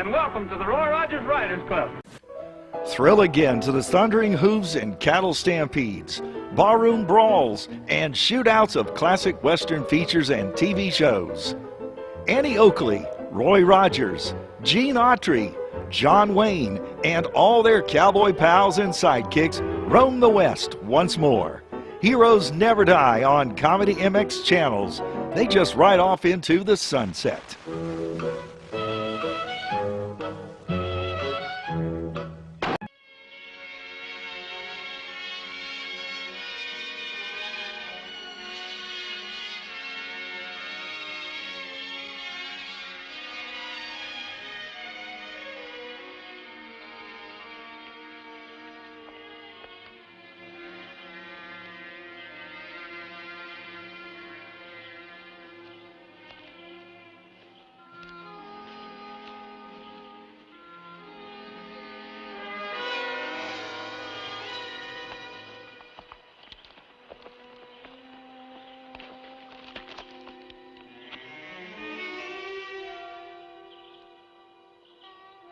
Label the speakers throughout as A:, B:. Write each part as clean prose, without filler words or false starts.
A: and welcome to the Roy Rogers Riders Club.
B: Thrill again to the thundering hooves and cattle stampedes, barroom brawls, and shootouts of classic Western features and TV shows. Annie Oakley, Roy Rogers, Gene Autry, John Wayne, and all their cowboy pals and sidekicks roam the West once more. Heroes never die on Comedy MX channels. They just ride off into the sunset.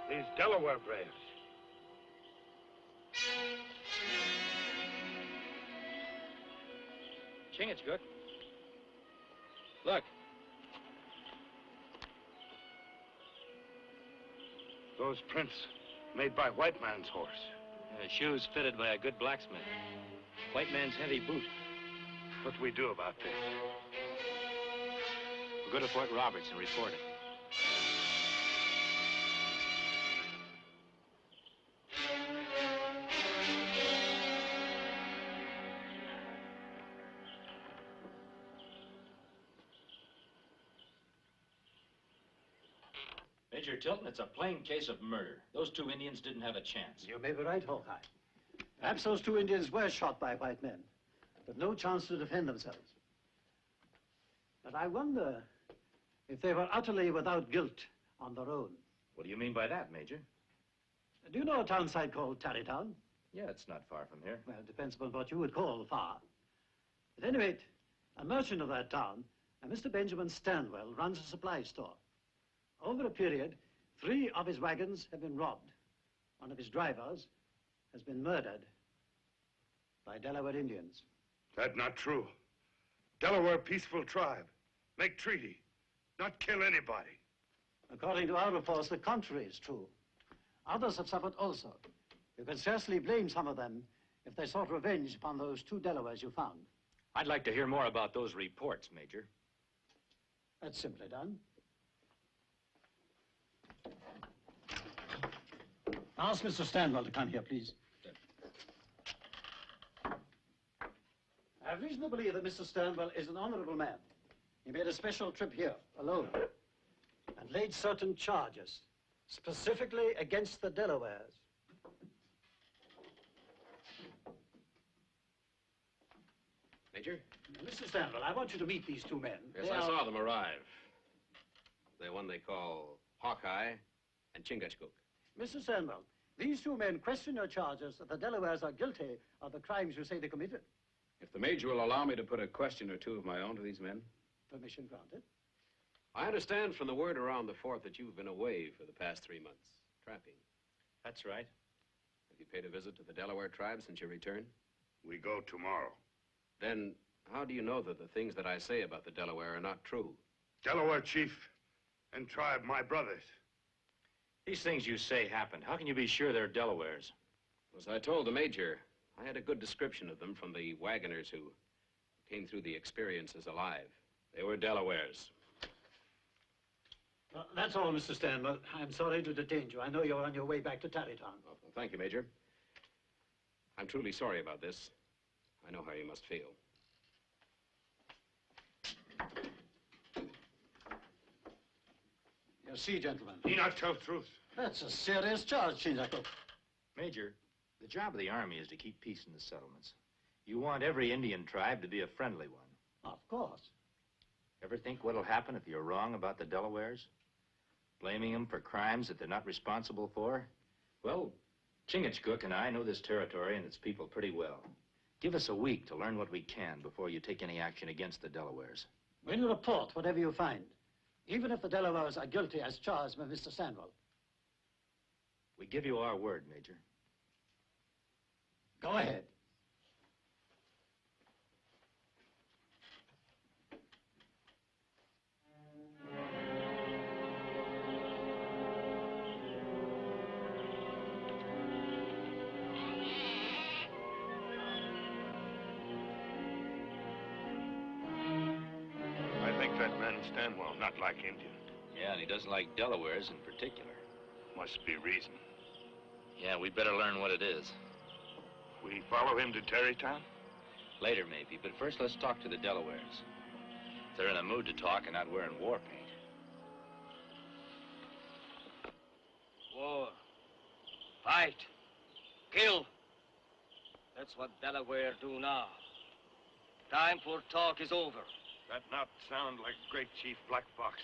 A: These Delaware braves.
C: Chingachcook. Look.
A: Those prints made by white man's horse.
C: Shoes fitted by a good blacksmith. White man's heavy boot.
A: What do we do about this?
C: We'll go to Fort Roberts and report it. Major Tilton, it's a plain case of murder. Those two Indians didn't have a chance.
D: You may be right, Hawkeye. Perhaps those two Indians were shot by white men, with no chance to defend themselves. But I wonder if they were utterly without guilt on their own.
C: What do you mean by that, Major?
D: Do you know a town site called Tarrytown?
C: Yeah, it's not far from here.
D: Well, it depends upon what you would call far. At any rate, a merchant of that town, a Mr. Benjamin Stanwell, runs a supply store. Over a period, 3 of his wagons have been robbed. One of his drivers has been murdered by Delaware Indians.
A: That's not true. Delaware peaceful tribe. Make treaty. Not kill anybody.
D: According to our reports, the contrary is true. Others have suffered also. You can scarcely blame some of them if they sought revenge upon those 2 Delawares you found.
C: I'd like to hear more about those reports, Major.
D: That's simply done. Ask Mr. Stanwell to come here, please. I have reason to believe that Mr. Stanwell is an honorable man. He made a special trip here, alone, and laid certain charges, specifically against the Delawares.
E: Major?
D: Mr. Stanwell, I want you to meet these 2 men.
E: Yes, I saw them arrive. The one they call Hawkeye and Chingachcook.
D: Mr. Stanwell, these 2 men question your charges that the Delawares are guilty of the crimes you say they committed.
E: If the Major will allow me to put a question or 2 of my own to these men.
D: Permission granted.
E: I understand from the word around the fort that you've been away for the past 3 months, trapping.
C: That's right.
E: Have you paid a visit to the Delaware tribe since your return?
A: We go tomorrow.
E: Then how do you know that the things that I say about the Delaware are not true?
A: Delaware chief and tribe, my brothers.
C: These things you say happened. How can you be sure they're Delawares?
E: As I told the Major, I had a good description of them from the wagoners who came through the experiences alive.
C: They were Delawares.
D: Well, that's all, Mr. Stanwell. I'm sorry to detain you. I know you're on your way back to Tarrytown.
E: Oh, well, thank you, Major. I'm truly sorry about this. I know how you must feel.
D: You see, gentlemen.
A: He not tell truth.
D: That's a serious charge, Chingachcook.
C: Major, the job of the Army is to keep peace in the settlements. You want every Indian tribe to be a friendly one.
D: Of course.
C: Ever think what'll happen if you're wrong about the Delawares? Blaming them for crimes that they're not responsible for? Well, Chingachcook and I know this territory and its people pretty well. Give us a week to learn what we can before you take any action against the Delawares.
D: We'll report whatever you find, even if the Delawares are guilty as charged by Mr. Stanwell.
C: We give you our word, Major.
D: Go ahead.
A: I think that man Stanwell not like Indian.
C: Yeah, and he doesn't like Delawares in particular.
A: Must be reason.
C: Yeah, we'd better learn what it is.
A: We follow him to Terrytown?
C: Later, maybe, but first let's talk to the Delawares. If they're in a mood to talk and not wearing war paint.
F: War. Fight. Kill. That's what Delaware do now. Time for talk is over.
A: That not sound like great Chief Black Fox.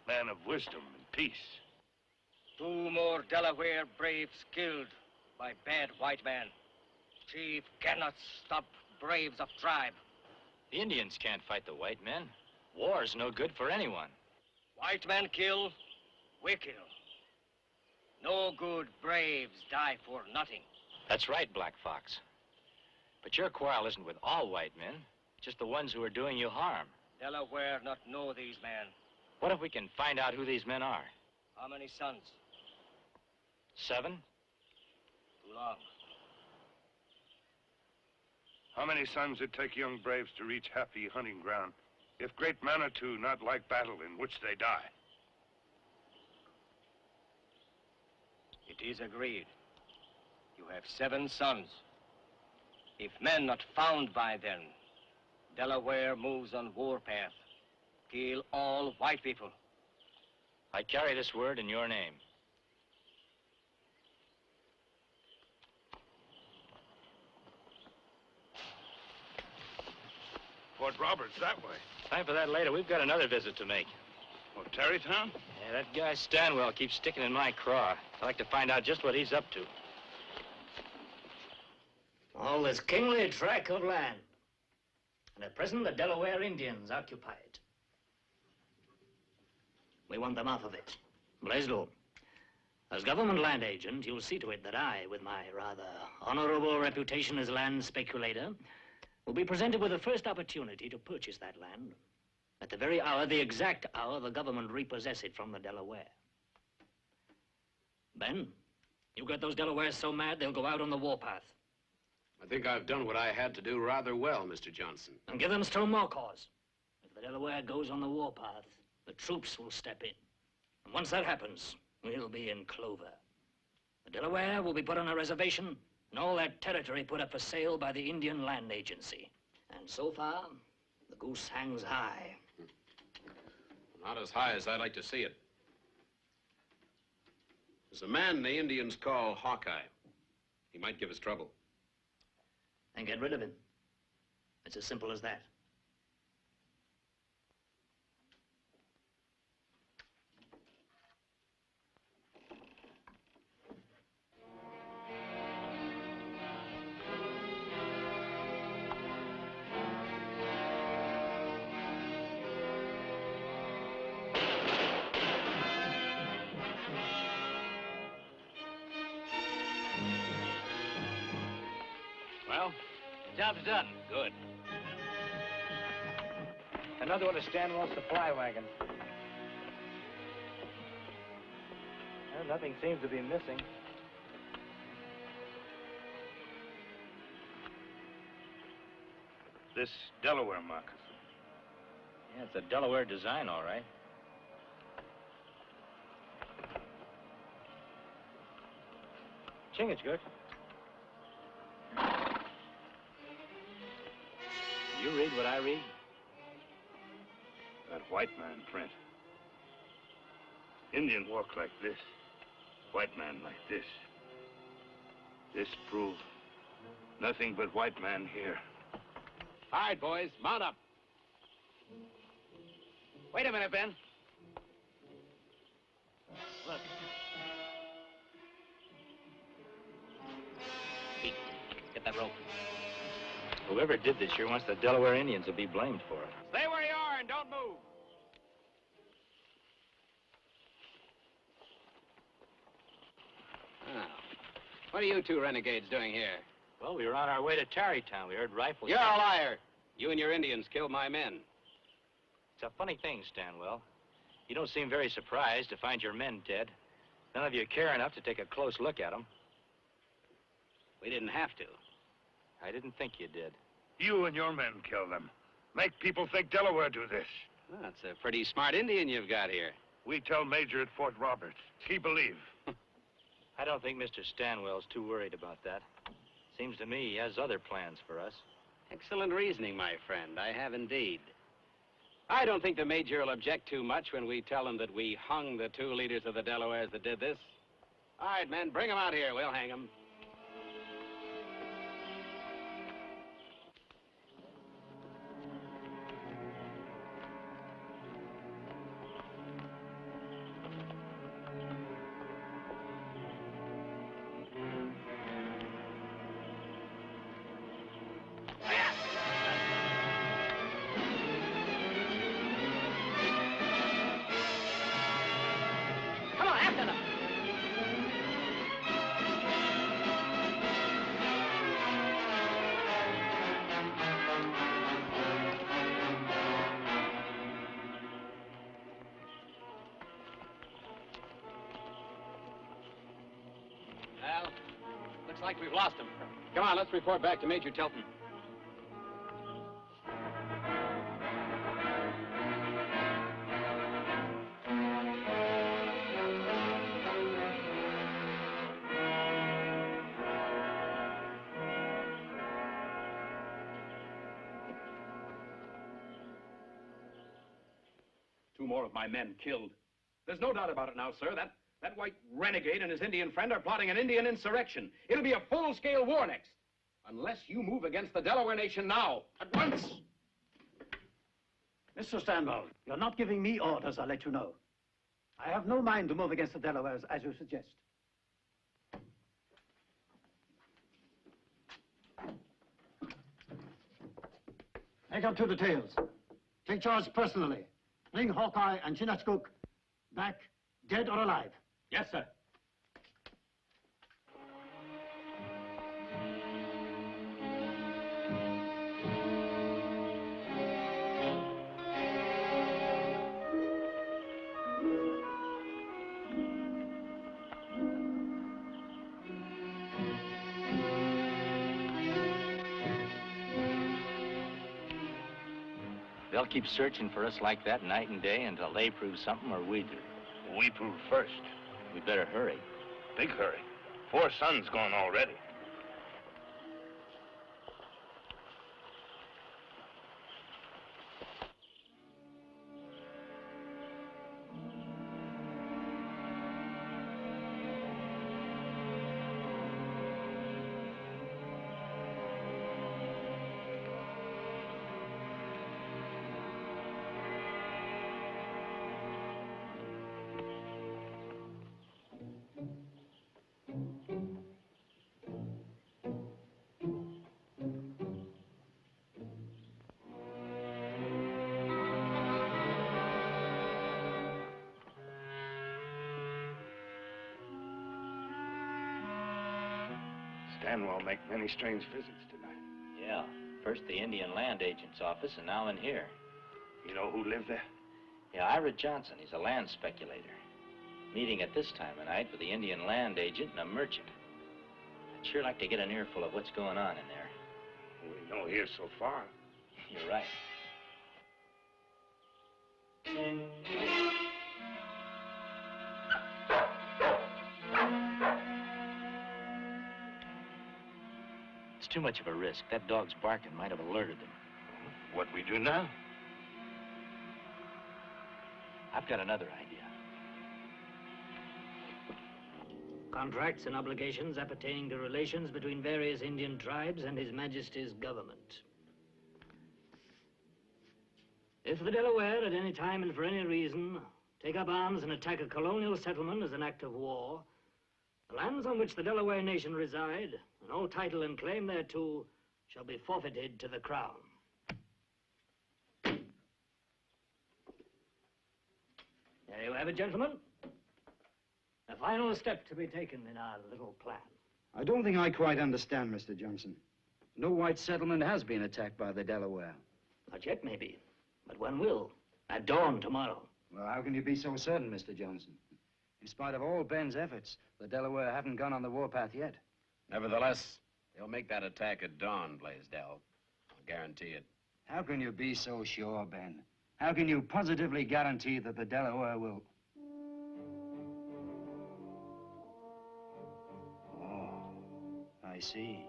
A: Man of wisdom and peace.
F: 2 more Delaware braves killed by bad white man. Chief cannot stop braves of tribe.
C: The Indians can't fight the white men. War's no good for anyone.
F: White men kill, we kill. No good braves die for nothing.
C: That's right, Black Fox. But your quarrel isn't with all white men, just the ones who are doing you harm.
F: Delaware not know these men.
C: What if we can find out who these men are?
F: How many sons?
C: 7?
F: Too long.
A: How many sons it take young braves to reach happy hunting ground if great Manitou not like battle in which they die?
F: It is agreed. You have 7 sons. If men not found by them, Delaware moves on warpath. Kill all white people.
C: I carry this word in your name.
A: Fort Roberts, that way.
C: Time for that later. We've got another visit to make.
A: Oh, Terrytown?
C: Yeah, that guy Stanwell keeps sticking in my craw. I'd like to find out just what he's up to.
G: All this kingly tract of land. And at present, the Delaware Indians occupy it. We want them off of it. Blaisdell, as government land agent, you'll see to it that I, with my rather honorable reputation as land speculator, will be presented with the first opportunity to purchase that land at the very hour, the exact hour, the government repossess it from the Delaware. Ben, you got those Delawares so mad they'll go out on the warpath.
E: I think I've done what I had to do rather well, Mr. Johnson.
G: And give them still more cause. If the Delaware goes on the warpath, the troops will step in. And once that happens, we'll be in clover. The Delaware will be put on a reservation, and all that territory put up for sale by the Indian Land Agency. And so far, the goose hangs high.
E: Not as high as I'd like to see it. There's a man the Indians call Hawkeye. He might give us trouble.
G: And get rid of him. It's as simple as that.
C: Well, job's done. Good. Another one of Stanwell's supply wagons. Well, nothing seems to be missing.
A: This Delaware moccasin.
C: Yeah, it's a Delaware design, all right. Chingachcook. You read what I read?
A: That white man print. Indian walk like this. White man like this. This prove nothing but white man here.
E: All right, boys, mount up.
F: Wait a minute, Ben. Look. Pete, get that rope.
C: Whoever did this sure wants the Delaware Indians to be blamed for it.
F: Stay where you are and don't move.
E: What are you two renegades doing here?
C: Well, we were on our way to Tarrytown. We heard rifles.
E: You're a liar. You and your Indians killed my men.
C: It's a funny thing, Stanwell. You don't seem very surprised to find your men dead. None of you care enough to take a close look at them.
E: We didn't have to.
C: I didn't think you did.
A: You and your men killed them. Make people think Delaware do this.
E: Well, that's a pretty smart Indian you've got here.
A: We tell Major at Fort Roberts. He believe.
C: I don't think Mr. Stanwell's too worried about that. Seems to me he has other plans for us.
E: Excellent reasoning, my friend. I have indeed. I don't think the Major will object too much when we tell him that we hung the two leaders of the Delawares that did this. All right, men, bring them out here. We'll hang them.
C: Like we've lost him.
E: Come on, let's report back to Major Tilton. Two more of my men killed. There's no doubt about it now, sir. That white renegade and his Indian friend are plotting an Indian insurrection. It'll be a full-scale war next. Unless you move against the Delaware Nation now, at once.
D: Mr. Stanwell, you're not giving me orders, I'll let you know. I have no mind to move against the Delawares, as you suggest. Make up 2 details. Take charge personally. Bring Hawkeye and Chingachcook back, dead or alive.
E: Yes, sir.
C: They'll keep searching for us like that night and day until they prove something or we do.
A: We prove first.
C: We better hurry.
A: Big hurry. 4 sons gone already. Stanwell make many strange visits tonight.
C: Yeah. First the Indian Land Agent's office, and now in here.
A: You know who lived there?
C: Yeah, Ira Johnson. He's a land speculator. Meeting at this time of night with the Indian Land Agent and a merchant. I'd sure like to get an earful of what's going on in there.
A: We know here so far.
C: You're right. It's too much of a risk. That dog's barking might have alerted them.
A: What we do now?
C: I've got another idea.
G: Contracts and obligations appertaining to relations between various Indian tribes and His Majesty's government. If the Delaware at any time and for any reason take up arms and attack a colonial settlement as an act of war, the lands on which the Delaware nation reside, and all title and claim thereto, shall be forfeited to the Crown. There you have it, gentlemen. The final step to be taken in our little plan.
H: I don't think I quite understand, Mr. Johnson. No white settlement has been attacked by the Delaware.
G: Not yet, maybe. But one will. At dawn tomorrow.
H: Well, how can you be so certain, Mr. Johnson? In spite of all Ben's efforts, the Delaware haven't gone on the warpath yet.
E: Nevertheless, they'll make that attack at dawn, Blaisdell. I'll guarantee it.
H: How can you be so sure, Ben? How can you positively guarantee that the Delaware will... Oh, I see.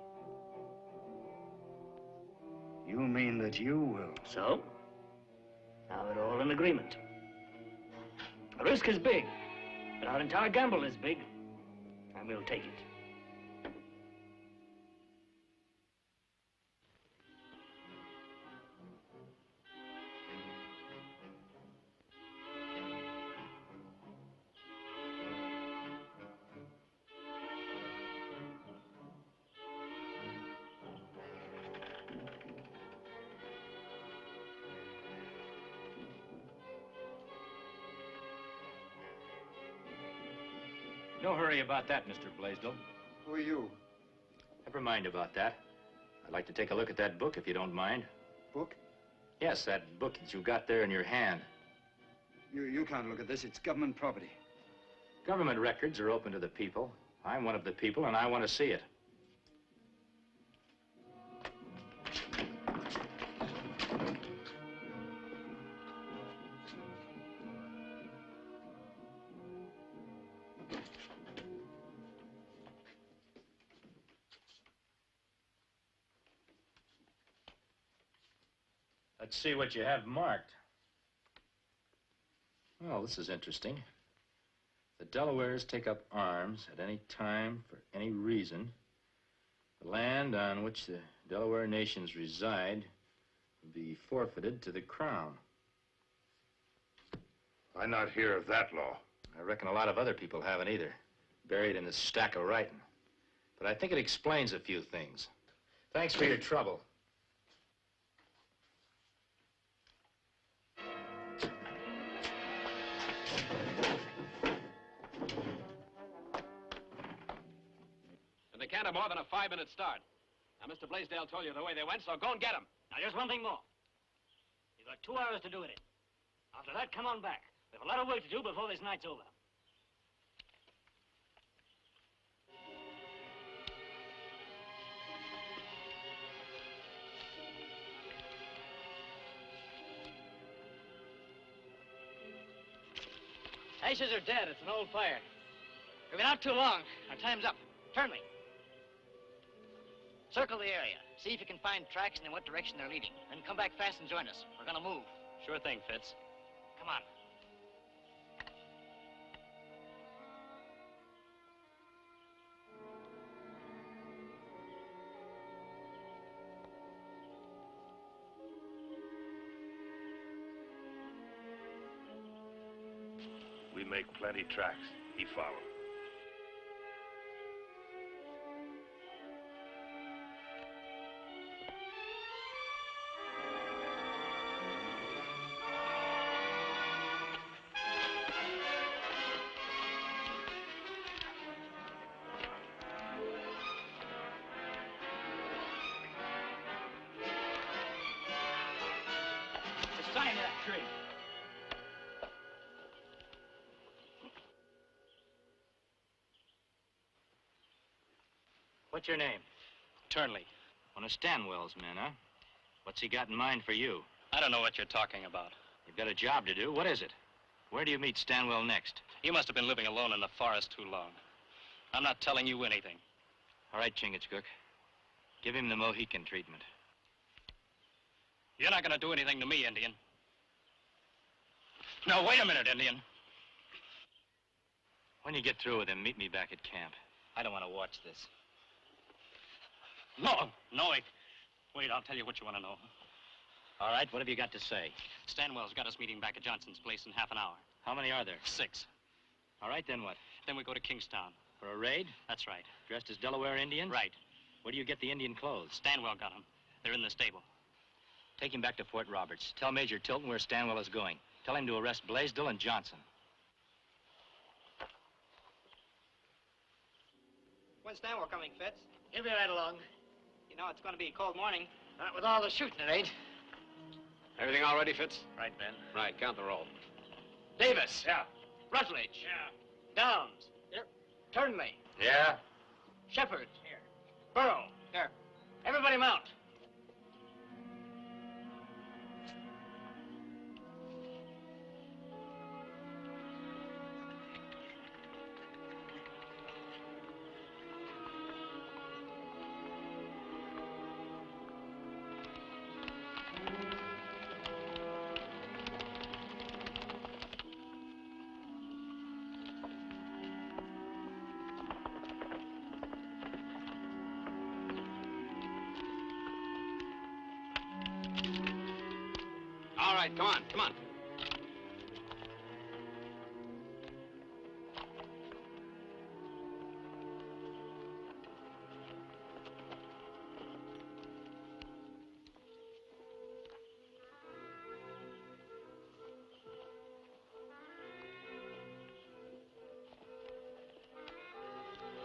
H: You mean that you will?
G: So? Now we're all in agreement. The risk is big, but our entire gamble is big, and we'll take it.
C: No hurry about that, Mr. Blaisdell.
H: Who are you?
C: Never mind about that. I'd like to take a look at that book, if you don't mind.
H: Book?
C: Yes, that book that you got there in your hand.
H: You can't look at this. It's government property.
C: Government records are open to the people. I'm one of the people, and I want to see it. Let's see what you have marked. Well, this is interesting. The Delawares take up arms at any time for any reason. The land on which the Delaware nations reside will be forfeited to the Crown.
A: I not hear of that law.
C: I reckon a lot of other people haven't either. Buried in this stack of writing. But I think it explains a few things. Thanks for your trouble.
E: And they can't have more than a 5-minute start. Now, Mr. Blaisdell told you the way they went, so go and get them.
G: Now, just one thing more. You've got 2 hours to do it in. After that, come on back. We have a lot of work to do before this night's over.
I: Ashes are dead. It's an old fire. We've been out too long. Our time's up. Turn me. Circle the area. See if you can find tracks and in what direction they're leading. Then come back fast and join us. We're gonna move.
G: Sure thing, Fitz.
I: Come on.
A: We make plenty tracks. He follow.
G: It's sign of that tree.
C: What's your name?
E: Turnley.
C: One of Stanwell's men, huh? What's he got in mind for you?
E: I don't know what you're talking about.
C: You've got a job to do. What is it? Where do you meet Stanwell next?
E: You must have been living alone in the forest too long. I'm not telling you anything.
C: All right, Chingachcook. Give him the Mohican treatment.
E: You're not going to do anything to me, Indian. No, wait a minute, Indian.
C: When you get through with him, meet me back at camp. I don't want to watch this.
E: No, wait, I'll tell you what you want to know.
C: All right, what have you got to say?
E: Stanwell's got us meeting back at Johnson's place in half an hour.
C: How many are there?
E: 6.
C: All right, then what?
E: Then we go to Kingstown.
C: For a raid?
E: That's right.
C: Dressed as Delaware Indians?
E: Right.
C: Where do you get the Indian clothes?
E: Stanwell got them. They're in the stable.
C: Take him back to Fort Roberts. Tell Major Tilton where Stanwell is going. Tell him to arrest Blaisdell and Johnson.
H: Why,
I: Lieutenant Stanwell coming, Fitz. He'll be right along. You know, it's going to be a cold morning. Not with all the shooting, it ain't.
E: Everything all ready, Fitz?
I: Right, Ben.
E: Right, count the roll.
I: Davis.
E: Yeah.
I: Rutledge. Yeah. Downs. Here. Turnley.
E: Yeah.
I: Shepard. Here. Burrow. Here. Everybody mount.
E: All right, come on, come on.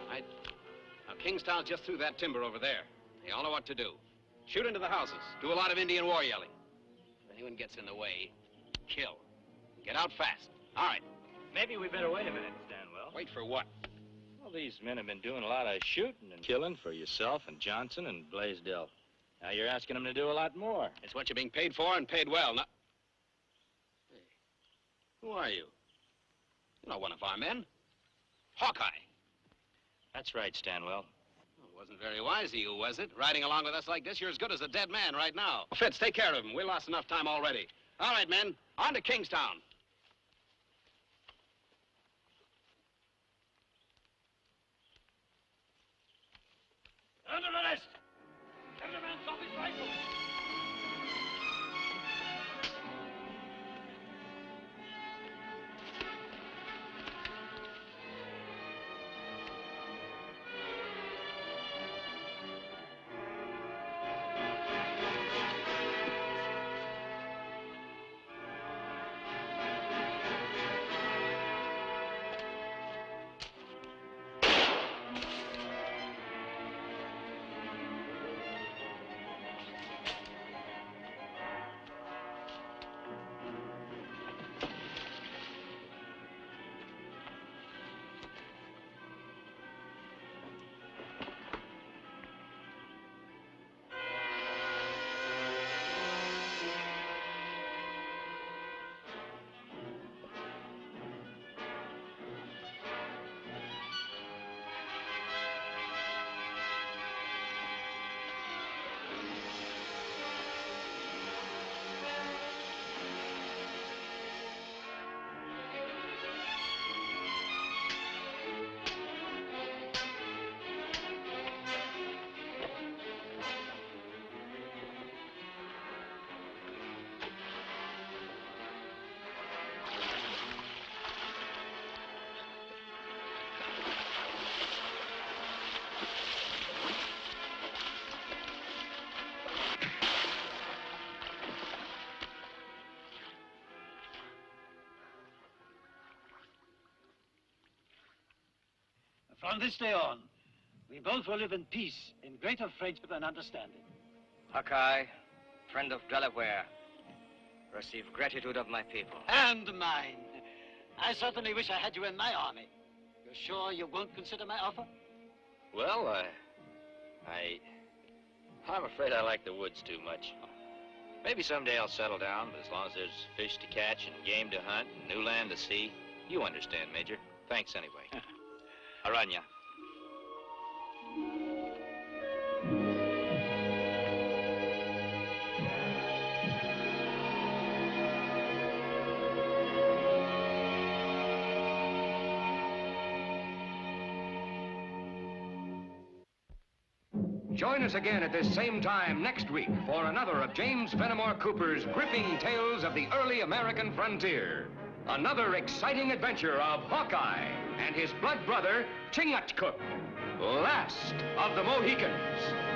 E: Right. Now, Kingstown's just through that timber over there. They all know what to do. Shoot into the houses. Do a lot of Indian war yelling. If anyone gets in the way, kill. Get out fast. All right.
C: Maybe we better wait a minute, Stanwell.
E: Wait for what?
C: Well, these men have been doing a lot of shooting and killing for yourself and Johnson and Blaisdell. Now you're asking them to do a lot more.
E: It's what you're being paid for and paid well. Now... Hey, who are you? You're not one of our men. Hawkeye.
C: That's right, Stanwell.
E: Well, it wasn't very wise of you, was it? Riding along with us like this, you're as good as a dead man right now. Fitz, take care of him. We lost enough time already. All right, men, on to Kingstown.
I: Under arrest! Every man drop his rifle!
D: From this day on, we both will live in peace, in greater friendship and understanding.
F: Hawkeye, friend of Delaware, receive gratitude of my people.
D: And mine. I certainly wish I had you in my army. You're sure you won't consider my offer?
C: Well, I'm afraid I like the woods too much. Maybe someday I'll settle down, but as long as there's fish to catch and game to hunt and new land to see, you understand, Major. Thanks anyway. Aranya.
J: Join us again at this same time next week for another of James Fenimore Cooper's gripping tales of the early American frontier. Another exciting adventure of Hawkeye and his blood brother, Chingachcook, Last of the Mohicans.